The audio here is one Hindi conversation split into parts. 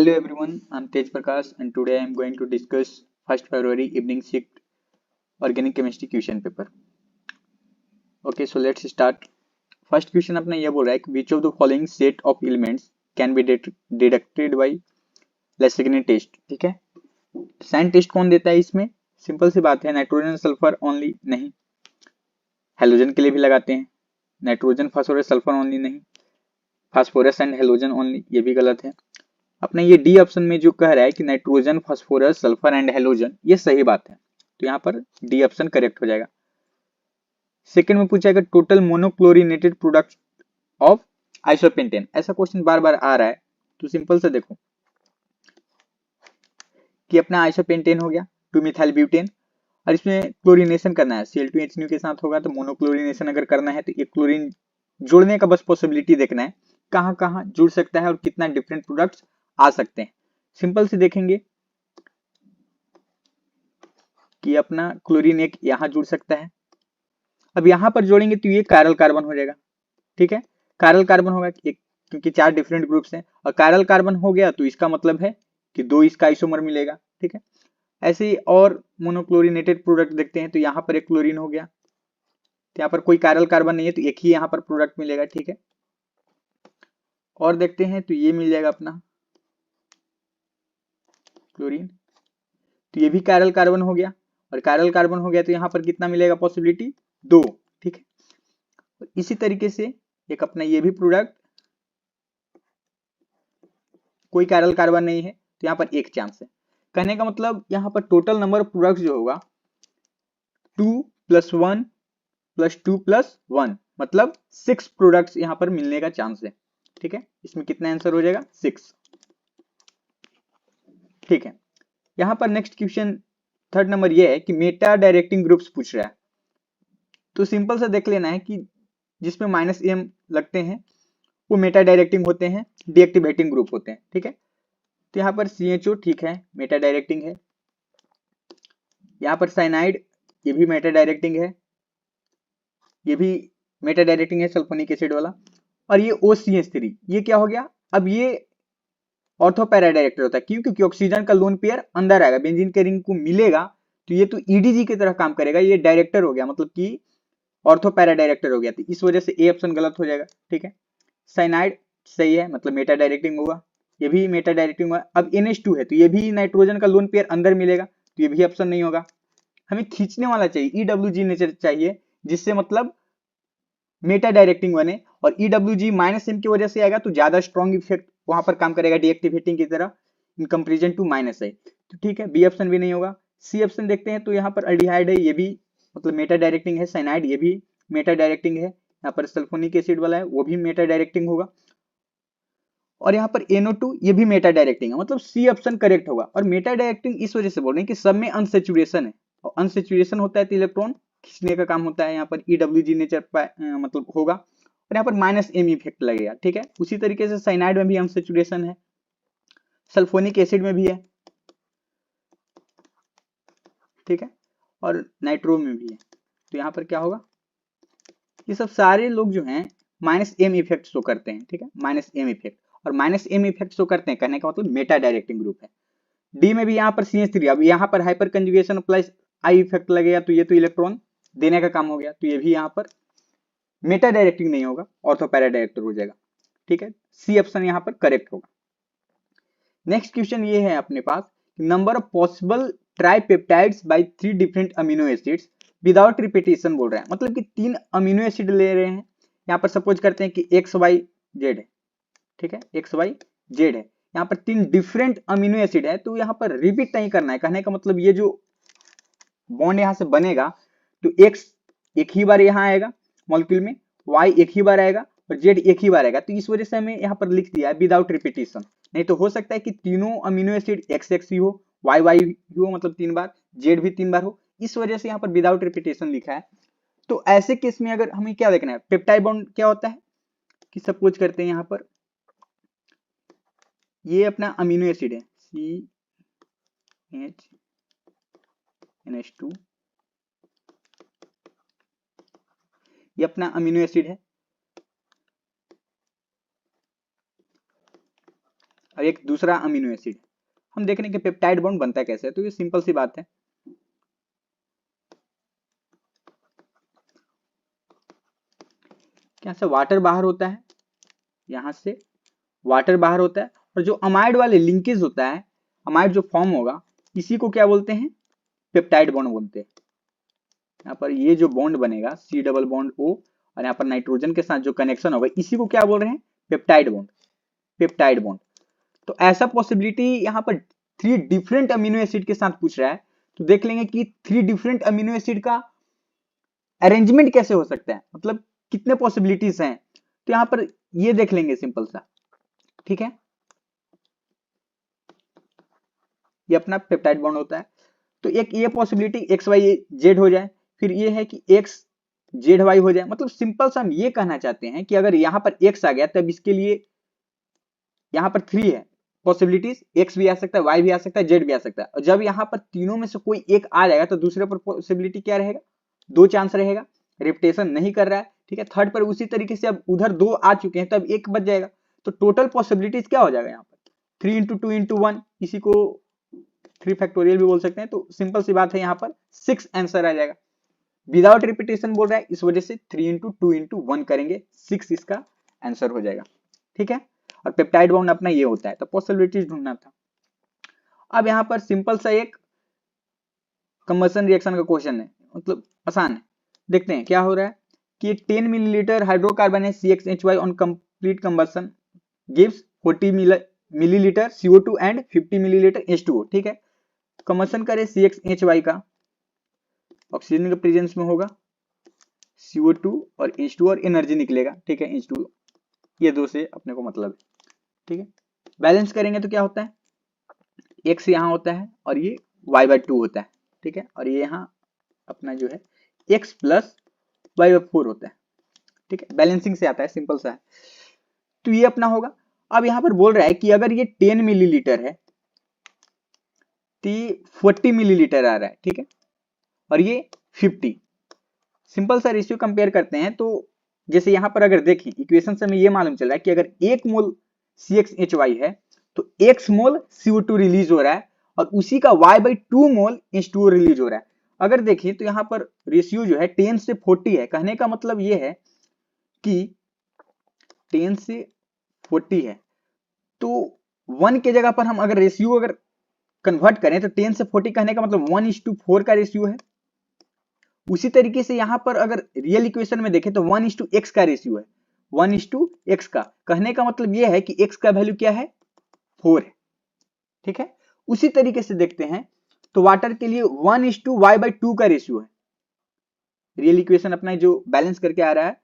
Hello everyone, I'm Tej Prakash and today I'm going to discuss 1st February evening shift organic chemistry question paper. Okay, so let's start. First question अपना ये बोल रहा है कि which of the following set of elements can be deducted by Lessig test. ठीक है, सैन टेस्ट कौन देता है इसमें? सिंपल सी बात है, नाइट्रोजन सल्फर ओनली नहीं, हेलोजन के लिए भी लगाते हैं. नाइट्रोजन फास्फोरस सल्फर ओनली नहीं, फास्फोरस एंड हेलोजन ओनली, ये भी गलत है. अपने ये डी ऑप्शन में जो कह रहा है कि nitrogen phosphorus sulphur and halogen, ये सही बात है, तो यहाँ पर डी ऑप्शन करेक्ट हो जाएगा. सेकंड में पूछा है total monochlorinated product of isopentane. ऐसा क्वेश्चन बार बार आ रहा है, तो सिंपल से देखो कि अपना आइसोपेंटेन हो गया 2 मिथाइल ब्यूटेन और इसमें क्लोरीनेशन करना है, Cl2H के साथ होगा तो मोनोक्लोरिनेशन अगर करना है तो ये क्लोरीन जोड़ने का बस पॉसिबिलिटी देखना है, कहां कहां जुड़ सकता है और कितना डिफरेंट प्रोडक्ट्स आ सकते हैं. सिंपल से देखेंगे कि अपना क्लोरीन एक यहां जुड़ सकता है. अब यहां पर जोड़ेंगे तो ये कायरल कार्बन हो जाएगा. ठीक है, कायरल कार्बन होगा क्योंकि 4 डिफरेंट ग्रुप्स हैं और कायरल कार्बन हो गया तो इसका मतलब है कि 2 इसका आइसोमर मिलेगा. ठीक है, ऐसे ही और मोनोक्लोरिनेटेड प्रोडक्ट देखते हैं तो यहाँ पर एक क्लोरीन हो गया, तो यहाँ पर कोई कायरल कार्बन नहीं है तो एक ही यहाँ पर प्रोडक्ट मिलेगा. ठीक है, और देखते हैं तो ये मिल जाएगा अपना क्लोरीन, तो ये भी कायरल कार्बन हो गया और कायरल कार्बन हो गया तो यहाँ पर कितना मिलेगा पॉसिबिलिटी? 2. ठीक है, इसी तरीके से एक अपना ये भी प्रोडक्ट कोई कायरल कार्बन नहीं है तो यहाँ पर एक चांस है. कहने का मतलब यहाँ पर टोटल नंबर ऑफ प्रोडक्ट्स जो होगा 2 + 1 + 2 + 1 मतलब 6 प्रोडक्ट्स यहाँ पर मिलने का चांस है. ठीक है, इसमें कितना आंसर हो जाएगा? 6. ठीक है, यहाँ पर नेक्स्ट क्वेश्चन थर्ड नंबर ये है कि मेटा डायरेक्टिंग ग्रुप्स पूछ रहा है, तो सिंपल से देख लेना है कि जिसमें -m लगते हैं वो मेटा डायरेक्टिंग होते हैं, डीएक्टिवेटिंग ग्रुप होते हैं. ठीक है, तो यहाँ पर CHO ठीक है, मेटा डायरेक्टिंग है. यहाँ पर साइनाइड, ये भी मेटा डायरेक्टिंग है, ये भी मेटा डायरेक्टिंग है सल्फोनिक एसिड वाला. और ये OCH3 ये क्या हो गया? अब ये ऑर्थो पैरा डायरेक्टर होता है, क्यों? क्योंकि ऑक्सीजन का लोन पेयर अंदर आएगा, बेंजीन के रिंग को मिलेगा तो ये तो EDG की तरह काम करेगा, ये डायरेक्टर हो गया, मतलब कि ऑर्थो पैरा डायरेक्टर हो गया, तो इस वजह से ए ऑप्शन गलत हो जाएगा. ठीक है, साइनाइड सही है, मतलब मेटा डायरेक्टिंग होगा, ये भी मेटा डायरेक्टिंग होगा. अब NH2 है तो ये भी नाइट्रोजन का लोन पेयर अंदर मिलेगा, तो ये भी ऑप्शन नहीं होगा. हमें खींचने वाला चाहिए, EWG नेचर चाहिए, जिससे मतलब मेटा डायरेक्टिंग बने, और EWG -m की वजह से आएगा तो ज्यादा स्ट्रॉन्ग इफेक्ट वहां पर काम करेगा डीएक्टिवेटिंग की तरह इन कंपेरिजन टू -I. तो ठीक है, बी ऑप्शन भी नहीं होगा. सी ऑप्शन देखते हैं तो यहाँ पर अल्डिहाइड है, ये भी मतलब मेटा डायरेक्टिंग है. साइनाइड ये भी मेटा डायरेक्टिंग है. यहाँ पर सल्फोनिक एसिड वाला है वो भी मेटा डायरेक्टिंग होगा. और यहाँ पर NO2 ये भी मेटा डायरेक्टिंग है, मतलब सी ऑप्शन करेक्ट होगा. और मेटा डायरेक्टिंग इस वजह से बोल रहे हैं कि सब में अनसेचुरेशन है, और अनसेचुरेशन होता है तो इलेक्ट्रॉन खींचने का काम होता है. यहाँ पर EWG नेचर मतलब होगा, और यहाँ पर -m इफेक्ट लगेगा. ठीक है, उसी तरीके से साइनाइड में भी अनसेचुरेशन है, सल्फोनिक एसिड में भी है. ठीक है, और नाइट्रो में भी है, तो यहाँ पर क्या होगा? ये सब सारे लोग जो हैं -m इफेक्ट शो करते हैं. ठीक है, -m इफेक्ट, और -m इफेक्ट शो करते हैं, कहने का मतलब मेटा डायरेक्टिंग ग्रुप है. डी में भी यहाँ पर CH3, अब यहाँ पर hyper conjugation plus I effect लगेगा तो ये तो इलेक्ट्रॉन देने का काम हो गया, तो ये भी यहाँ पर मेटा डायरेक्टिंग नहीं होगा, ऑर्थो पैरा डायरेक्टर हो जाएगा. ठीक है, सी ऑप्शन यहाँ पर करेक्ट होगा. नेक्स्ट क्वेश्चन ये है अपने पास, number of possible tripeptides by 3 different amino acids without repetition बोल रहा है, मतलब कि 3 अमीनो एसिड ले रहे हैं. यहाँ पर सपोज करते हैं कि XYZ है. ठीक है, XYZ है, यहाँ पर 3 डिफरेंट अमीनो एसिड है, तो यहाँ पर रिपीट नहीं करना है. कहने का मतलब ये जो बॉन्ड यहाँ से बनेगा तो X एक ही बार यहाँ आएगा मॉलिक्यूल में, Y एक ही बार आएगा और Z एक ही बार आएगा, तो इस वजह से हमें यहाँ पर लिख दिया है विदाउट रिपीटेशन. नहीं तो हो सकता है कि तीनों अमीनो एसिड XX ही हो, YY ही हो, मतलब 3 बार, Z भी 3 बार हो, इस वजह से यहाँ पर विदाउट रिपीटेशन लिखा है. तो ऐसे केस में अगर हमें क्या देखना है, पेप्टाइड बॉन्ड क्या होता है कि सपोज करते हैं यहाँ पर ये अपना अमीनो एसिड है CHNH2, ये अपना अमीनो एसिड है, और एक दूसरा अमीनो एसिड। हम देख रहे हैं कि पेप्टाइड बॉन्ड बनता कैसे है, तो ये सिंपल सी बात है। यहाँ से वाटर बाहर होता है, यहाँ से वाटर बाहर होता है, और जो अमाइड वाले लिंकेज होता है, अमाइड जो फॉर्म होगा, इसी को क्या बोलते हैं, पेप्टाइड बॉन्ड बोलते हैं। यहाँ पर ये जो बॉन्ड बनेगा C डबल बॉन्ड O, और यहाँ पर नाइट्रोजन के साथ जो कनेक्शन होगा, इसी को क्या बोल रहे हैं, पेप्टाइड बॉन्ड, पेप्टाइड बॉन्ड। तो ऐसा पॉसिबिलिटी यहाँ पर 3 डिफरेंट अमीनो एसिड के साथ पूछ रहा है, तो देख लेंगे कि 3 डिफरेंट अमीनो एसिड का अरेंजमेंट कैसे हो सकता है, मतलब कितने पॉसिबिलिटीज हैं। तो यहाँ पर ये देख लेंगे सिंपल सा, ठीक है। ये अपना पेप्टाइड बॉन्ड होता है, तो एक ये पॉसिबिलिटी XYZ हो जाए, फिर ये है कि XZY हो जाए। मतलब सिंपल सा हम ये कहना चाहते हैं कि अगर यहाँ पर X आ गया तब इसके लिए यहाँ पर 3 है पॉसिबिलिटीज, X भी आ सकता है, Y भी आ सकता है, Z भी आ सकता है। और जब यहाँ पर तीनों में से कोई एक आ जाएगा तो दूसरे पर पॉसिबिलिटी क्या रहेगा, 2 चांस रहेगा, रिपीटेशन नहीं कर रहा है, ठीक है। थर्ड पर उसी तरीके से अब उधर 2 आ चुके हैं तब 1 बच जाएगा, तो टोटल पॉसिबिलिटीज क्या हो जाएगा यहाँ पर 3 × 2 × 1, इसी को 3 फैक्टोरियल भी बोल सकते हैं। तो सिंपल सी बात है, यहाँ पर 6 आंसर आ जाएगा। विदाउट रिपीटेशन बोल रहा है, इस वजह से 3 × 2 × 1 करेंगे, 6 इसका आंसर हो जाएगा, ठीक है। और पेप्टाइड बॉन्ड अपना ये होता है, तो पॉसिबिलिटीज ढूंढना था। अब यहाँ पर सिंपल सा एक कंबशन रिएक्शन का क्वेश्चन है, मतलब आसान है। देखते हैं क्या हो रहा है कि 10 मिलीलीटर हाइड्रोकार्बन है CXHY on complete combustion gives 40 millilitre CO2 and 50 millilitre H2O, ठीक है। कंबशन करे CXHY का, ऑक्सीजन के प्रेजेंस में होगा, CO2 और H2O, और एनर्जी निकलेगा, ठीक है, H2O। ये दो से अपने को मतलब है, ठीक है। बैलेंस करेंगे तो क्या होता है, X यहाँ होता है और ये Y/2 होता है, ठीक है। और ये यहाँ अपना जो है X + Y/4 होता है, ठीक है। बैलेंसिंग से आता है, सिंपल सा है। तो ये अपना होगा। अब यहाँ पर बोल रहा है कि अगर ये 10 मिलीलीटर है तो 40 मिलीलीटर आ रहा है, ठीक है, और ये 50। सिंपल सा रेशियो कंपेयर करते हैं, तो जैसे यहाँ पर अगर देखें इक्वेशन से हमें ये मालूम चल रहा है कि अगर 1 मोल CXHY है तो X मोल CO2 रिलीज हो रहा है, और उसी का Y/2 मोल H2O रिलीज हो रहा है। अगर देखें तो यहाँ पर रेशियो जो है 10 से 40 है। कहने का मतलब ये है कि 10 से 40 है, तो 1 के जगह पर हम अगर रेशियो अगर कन्वर्ट करें तो 10 से 40 कहने का मतलब 1:4 का रेशियो है। उसी तरीके से यहाँ पर अगर रियल इक्वेशन में देखें तो 1:x का रेशियो है, 1:x का। कहने का मतलब यह है कि x का वैल्यू क्या है, 4 है, ठीक है। उसी तरीके से देखते हैं तो वाटर के लिए 1:y/2 का रेशियो है। रियल इक्वेशन अपना जो बैलेंस करके आ रहा है,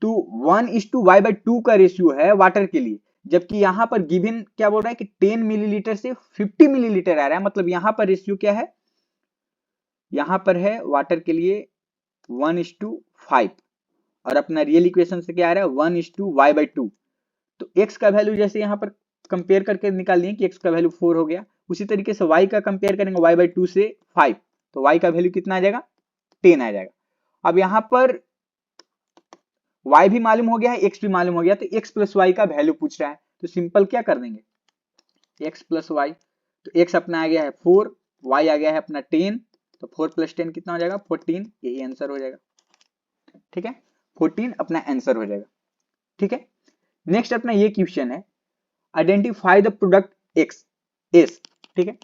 तो 1:y/2 का रेशियो है वाटर के लिए, जबकि यहां पर गिवन क्या बोल रहा है कि 10 मिलीलीटर से 50 मिलीलीटर आ रहा है। मतलब यहां पर रेशियो क्या है, यहां पर है वाटर के लिए 1:5, और अपना रियल इक्वेशन से क्या आ रहा है 1:y/2। तो x का वैल्यू जैसे यहाँ पर कंपेयर करके निकाल लिए कि x का वैल्यू 4 हो गया, उसी तरीके से y का कंपेयर करेंगे y/2 से 5, तो y का वैल्यू कितना आ जाएगा, 10 आ जाएगा। अब यहाँ पर y भी मालूम हो गया है, x भी मालूम हो गया, तो x + y का वैल्यू पूछ रहा है, तो सिंपल क्या कर देंगे, x + y। तो x अपना आ गया है 4, y आ गया है अपना 10, तो 4 + 10 कितना हो जाएगा, 14। यही आंसर हो जाएगा, ठीक है, 14 अपना आंसर हो जाएगा, ठीक है। नेक्स्ट अपना ये क्वेश्चन है, identify the product x S, ठीक है।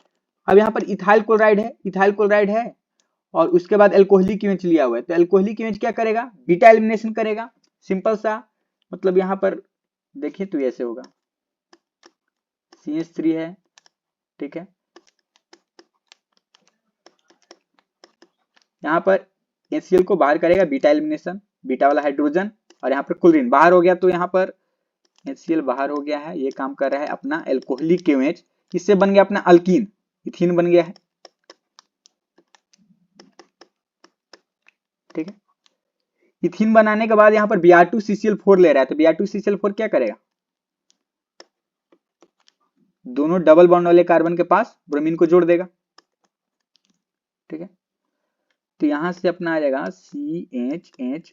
अब यहाँ पर इथाइल क्लोराइड है, इथाइल क्लोराइड है, और उसके बाद एल्कोहलिक इमेज लिया हुआ है, तो एल्कोहलिक इमेज क्या करेगा, बीटा एलिमिनेशन करेगा। सिंपल सा, मतलब यहाँ पर देखिए तो ऐसे होगा, CH3 है, ठीक है, यहाँ पर HCl को बाहर करेगा, बीटा एलिमिनेशन, बीटा वाला हाइड्रोजन, और यहाँ पर क्लोरीन बाहर हो गया, तो यहाँ पर HCl बाहर हो गया है। ये काम कर रहा है अपना एल्कोहलिक इमेज, किससे बन गया अपना अल्कीन, इथीन बन गया है, ठीक है। इथीन बनाने के बाद यहाँ पर Br2CCl4 ले रहा है, तो Br2CCl4 क्या करेगा, दोनों डबल बॉन्ड वाले कार्बन के पास ब्रोमीन को जोड़ देगा, ठीक है। तो यहां से अपना आ जाएगा CH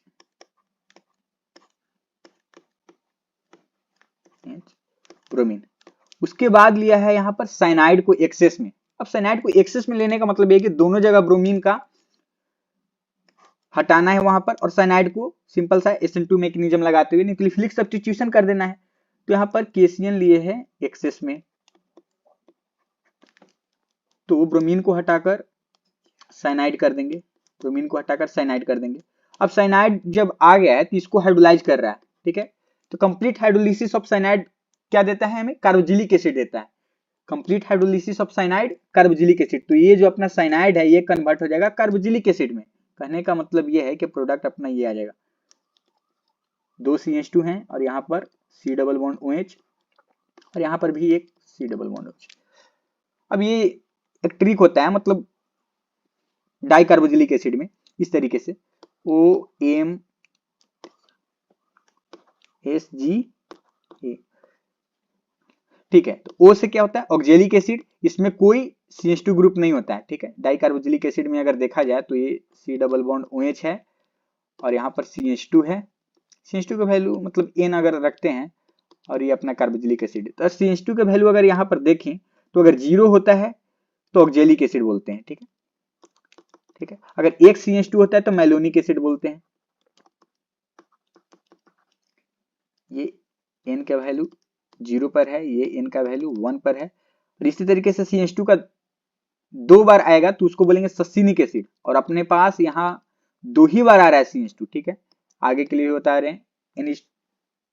ब्रोमीन। उसके बाद लिया है यहाँ पर साइनाइड को एक्सेस में। अब साइनाइड को एक्सेस में लेने का मतलब ये कि दोनों जगह ब्रोमीन का हटाना है वहां पर, और साइनाइड को सिंपल सा SN2 मैकेनिज्म लगाते हुए न्यूक्लियोफिलिक सब्स्टिट्यूशन कर देना है। तो यहाँ पर KCN लिए है एक्सेस में, तो ब्रोमीन को हटाकर साइनाइड कर देंगे, ब्रोमीन को हटाकर साइनाइड कर देंगे। अब साइनाइड जब आ गया है तो इसको हाइड्रोलाइज कर रहा है, ठीक है। तो कंप्लीट हाइड्रोलिसिस ऑफ साइनाइड क्या देता है हमें, कार्बोक्सिलिक एसिड देता है। Complete hydrolysis of cyanide carboxylic acid. तो ये जो अपना साइनाइड है ये कन्वर्ट हो जाएगा कार्बोक्सिलिक एसिड में। कहने का मतलब ये है कि प्रोडक्ट अपना ये आ जाएगा, 2 CH2 हैं और यहाँ पर C डबल बॉन्ड OH और यहाँ पर भी एक C डबल बॉन्ड OH। अब ये एक ट्रिक होता है, मतलब डाई कार्बोक्सिलिक एसिड में इस तरीके से OMSGA, ठीक है। तो O से क्या होता है, ऑक्जेलिक एसिड, इसमें कोई CH2 ग्रुप नहीं होता है, ठीक है। डाई कार्बोक्सिलिक एसिड में अगर देखा जाए तो ये C डबल बॉन्ड OH है और यहाँ पर CH2 है। CH2 का वैल्यू मतलब N अगर रखते हैं और ये अपना कार्बोक्सिलिक एसिड, तो CH2 का वैल्यू अगर यहाँ पर देखें तो अगर 0 होता है तो ऑक्जेलिक एसिड बोलते हैं, ठीक है, ठीक है। अगर एक CH2 होता है तो मैलोनिक एसिड बोलते हैं। ये N का वैल्यू 0 पर है, ये N का वैल्यू 1 पर है। और इसी तरीके से CH2 का 2 बार आएगा तो उसको बोलेंगे सस्सिनिक एसिड, और अपने पास यहाँ 2 ही बार आ रहा है CH2, ठीक है। आगे के लिए बता रहे हैं,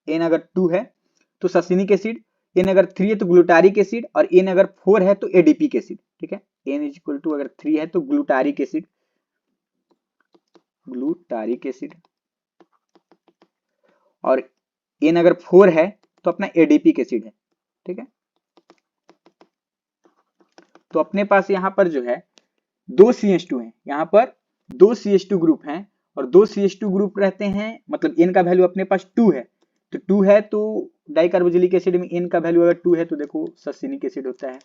N अगर 2 है तो सस्सिनिक एसिड, N अगर 3 है तो ग्लूटारिक एसिड, और N अगर 4 है तो एडीपिक एसिड, ठीक है। N इक्वल टू अगर 3 है तो ग्लूटारिक एसिड, ग्लूटारिक एसिड, और N अगर 4 है तो अपना एडीपिक एसिड है, ठीक है। तो अपने पास यहाँ पर जो है 2 CH2 है, यहाँ पर 2 CH2 ग्रुप हैं और 2 CH2 ग्रुप रहते हैं, मतलब N का वैल्यू अपने पास 2 है। तो 2 है तो डाइकार्बोक्सिलिक एसिड में N का वैल्यू अगर 2 है तो देखो सस्सिनिक एसिड होता है,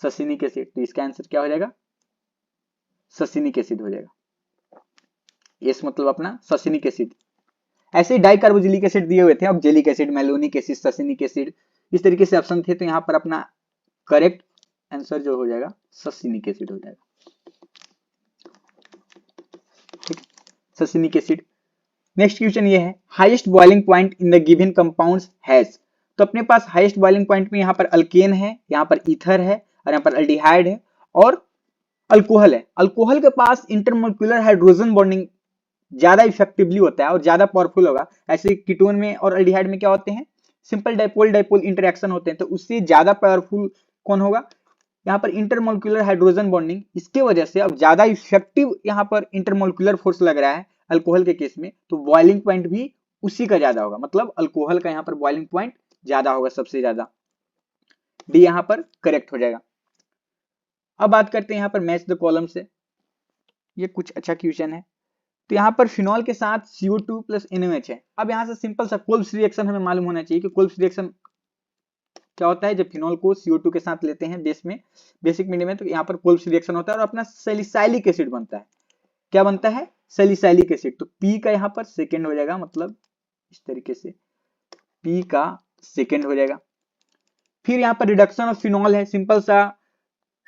सस्सिनिक एसिड। तो इसका आंसर क्या हो जाएगा, सस्सिनिक एसिड हो जाएगा। यस मतलब अपना सस्सिनिक एसिड। ऐसे ही डाइकार्बोक्सिलिक एसिड दिए हुए थे, oxalic acid, malonic acid, succinic acid, इस तरीके से ऑप्शन थे। तो यहाँ पर अपना करेक्ट आंसर जो हो जाएगा सस्सिनिक एसिड हो जाएगा, ठीक, सस्सिनिक एसिड। नेक्स्ट क्वेश्चन ये है, highest boiling point in the given compounds has. तो अपने पास हाईएस्ट बॉइलिंग पॉइंट में यहाँ पर अल्केन है, यहाँ पर ईथर है, और यहाँ पर अल्डिहाइड है और अल्कोहल है। अल्कोहल के पास इंटरमोलिक्यूलर हाइड्रोजन बॉन्डिंग ज्यादा इफेक्टिवली होता है और ज्यादा पावरफुल होगा। ऐसे कीटोन में और अल्डिहाइड में क्या होते हैं, सिंपल डाइपोल डाइपोल इंटरेक्शन होते हैं, तो उससे ज्यादा पावरफुल कौन होगा, यहाँ पर इंटरमोलिक्यूलर हाइड्रोजन बॉन्डिंग। इसके वजह से अब ज्यादा इफेक्टिव यहाँ पर इंटरमोलिक्यूलर फोर्स लग रहा है अल्कोहल के केस में, तो बॉइलिंग पॉइंट भी उसी का ज्यादा होगा, मतलब अल्कोहल का यहाँ पर बॉइलिंग पॉइंट ज्यादा होगा, सबसे ज्यादा। डी यहाँ पर करेक्ट हो जाएगा। अब बात करते हैं यहाँ पर मैच द कॉलम से। ये कुछ अच्छा क्वेश्चन है। तो यहाँ पर फिनॉल के साथ CO2 प्लस NaOH है। अब यहाँ से सिंपल सा कोल्ब्स रिएक्शन हमें मालूम होना चाहिए कि कोल्ब्स रिएक्शन क्या होता है। जब फिनॉल को CO2 के साथ लेते हैं बेस में, बेसिक मीडियम में, तो यहाँ पर कोल्ब्स रिएक्शन होता है और अपना सैलिसाइलिक एसिड बनता है। क्या बनता है, सैलिसाइलिक एसिड। तो P का यहाँ पर सेकेंड हो जाएगा, मतलब इस तरीके से P का सेकेंड हो जाएगा। फिर यहाँ पर रिडक्शन ऑफ फिनॉल है, सिंपल सा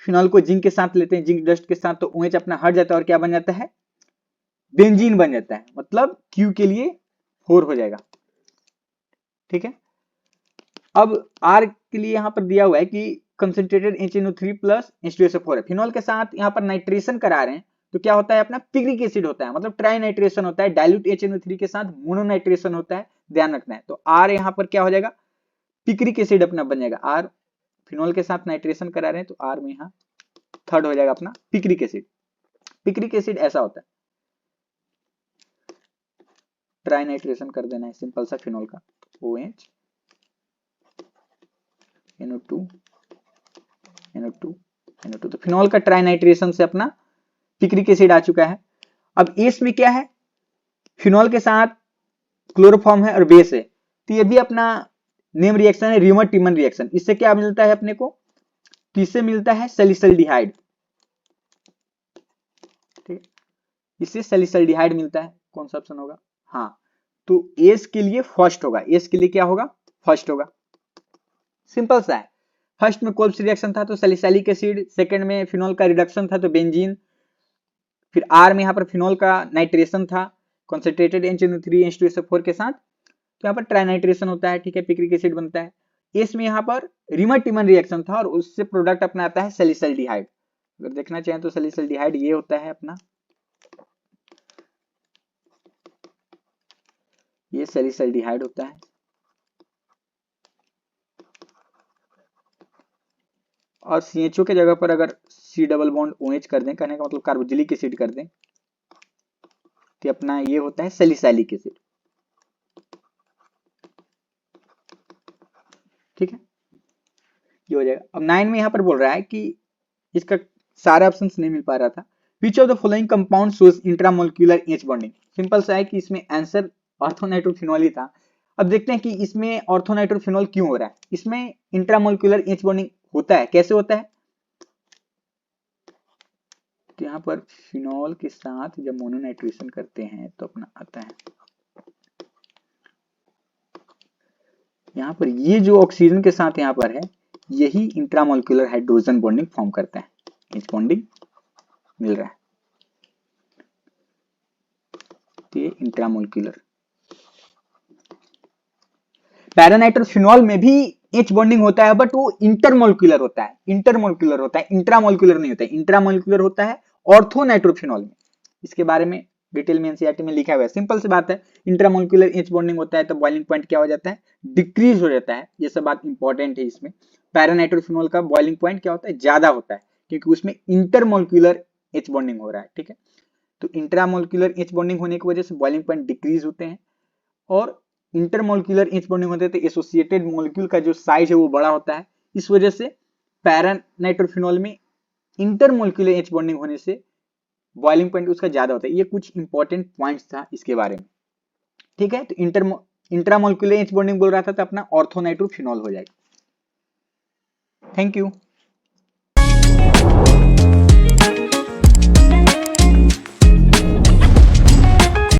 फिनॉल को जिंक के साथ लेते हैं, जिंक डस्ट के साथ, तो OH अपना हट जाता है और क्या बन जाता है, बेंजीन बन जाता है, मतलब Q के लिए 4 हो जाएगा, ठीक है। अब R के लिए यहाँ पर दिया हुआ है कि कंसंट्रेटेड HNO3 प्लस H2SO4 है। फिनॉल के साथ यहाँ पर नाइट्रेशन करा रहे हैं, तो क्या होता है, अपना पिक्रिक एसिड होता है, मतलब ट्राई नाइट्रेशन होता है, डाइल्यूट HNO3 के साथ मोनोनाइट्रेशन होता है, ध्यान रखना है। तो R यहाँ पर क्या हो जाएगा, पिक्रिक एसिड अपना बन जाएगा। R फिनॉल के साथ नाइट्रेशन करा रहे हैं तो R में यहाँ थर्ड हो जाएगा अपना पिक्रिक एसिड। पिक्रिक एसिड ऐसा होता है, ट्राई नाइट्रेशन कर देना है सिंपल सा फिनॉल का, OH NO2 NO2 NO2। तो फिनॉल का ट्राई नाइट्रेशन से अपना पिक्रिक एसिड आ चुका है। अब एस में क्या है, फिनॉल के साथ क्लोरोफॉर्म है और बेस है, तो ये भी अपना नेम रिएक्शन है, रीमर टीमन रिएक्शन। इससे क्या मिलता है अपने को, इससे मिलता है सैलिसल्डिहाइड, ठीक, इससे सैलिसल्डिहाइड मिलता है। कौन सा ऑप्शन होगा, हाँ, तो एस के लिए फर्स्ट होगा, एस के लिए क्या होगा, फर्स्ट होगा। सिंपल सा है। फर्स्ट में कोल्ब्स रिएक्शन था तो सैलिसिलिक एसिड, सेकंड में फिनॉल का रिडक्शन था तो बेंजीन, फिर आर में यहाँ पर फिनॉल का नाइट्रेशन था कॉन्सेंट्रेटेड NCO3H2SO4 के साथ, तो यहाँ पर ट्राइनाइट्रेशन होता है, ठीक है, पिक्रिक एसिड बनता है। एस में यहाँ पर रिमर-टिमर रिएक्शन था और उससे प्रोडक्ट अपना आता है सैलिसल्डिहाइड। अगर देखना चाहें तो सैलिसल्डिहाइड ये होता है अपना, ये सैलिसल्डिहाइड होता है। और CHO के जगह पर अगर C डबल बॉन्ड OH कर दें, कहने का मतलब कार्बोक्सिलिक एसिड कर दें, तो अपना ये होता है सैलिसैलिक एसिड, ठीक है, ये हो जाएगा। अब 9 में यहाँ पर बोल रहा है कि इसका सारा ऑप्शंस नहीं मिल पा रहा था, which of the following compound shows intramolecular H bonding. Simple सा है कि इसमें आंसर ऑर्थोनाइट्रोफिनॉल ही था। अब देखते हैं कि इसमें ऑर्थोनाइट्रोफिनॉल क्यों हो रहा है। इसमें इंट्रामोलिक्यूलर एच बॉन्डिंग होता है, कैसे होता है, तो यहाँ पर फिनॉल के साथ जब मोनोनाइट्रेशन करते हैं तो अपना आता है, यहाँ पर ये जो ऑक्सीजन के साथ यहाँ पर है, यही इंट्रामोलिक्यूलर हाइड्रोजन बॉन्डिंग फॉर्म करता है, एच बॉन्डिंग मिल रहा है, तो ये इंट्रामोलिक्यूलर। पैरानाइट्रोफिनॉल में भी एच बॉन्डिंग होता है, बट वो इंटरमोलिक्यूलर होता है, इंटरमोलिक्यूलर होता है, इंट्रामोलिक्यूलर नहीं होता है। इंट्रामोलिक्यूलर होता है ऑर्थोनाइट्रोफिनॉल में, इसके बारे में डिटेल में एनसीईआरटी में लिखा हुआ है। सिंपल सी बात है, इंट्रामोलिक्यूलर एच बॉन्डिंग होता है तो बॉइलिंग पॉइंट क्या हो जाता है, डिक्रीज हो जाता है। ये सब बात इंपॉर्टेंट है इसमें। पैरानाइट्रोफिनॉल का बॉइलिंग पॉइंट क्या होता है, ज्यादा होता है, क्योंकि उसमें इंटरमोलिक्यूलर एच बॉन्डिंग हो रहा है, ठीक है। तो इंट्रामोलिक्यूलर एच बॉन्डिंग होने की वजह से बॉइलिंग पॉइंट डिक्रीज होते हैं, और इंटरमोलिक्यूलर एच बॉन्डिंग होते हैं तो एसोसिएटेड मॉलिक्यूल का जो साइज है वो बड़ा होता है। इस वजह से पैरानाइट्रोफिनॉल में इंटरमोलिक्यूलर एच बॉन्डिंग होने से बॉइलिंग पॉइंट उसका ज्यादा होता है। ये कुछ इंपॉर्टेंट पॉइंट्स था इसके बारे में, ठीक है। तो इंट्रामोलिक्यूलर एच बॉन्डिंग बोल रहा था तो अपना ऑर्थोनाइट्रोफिनॉल हो जाएगा। Thank you.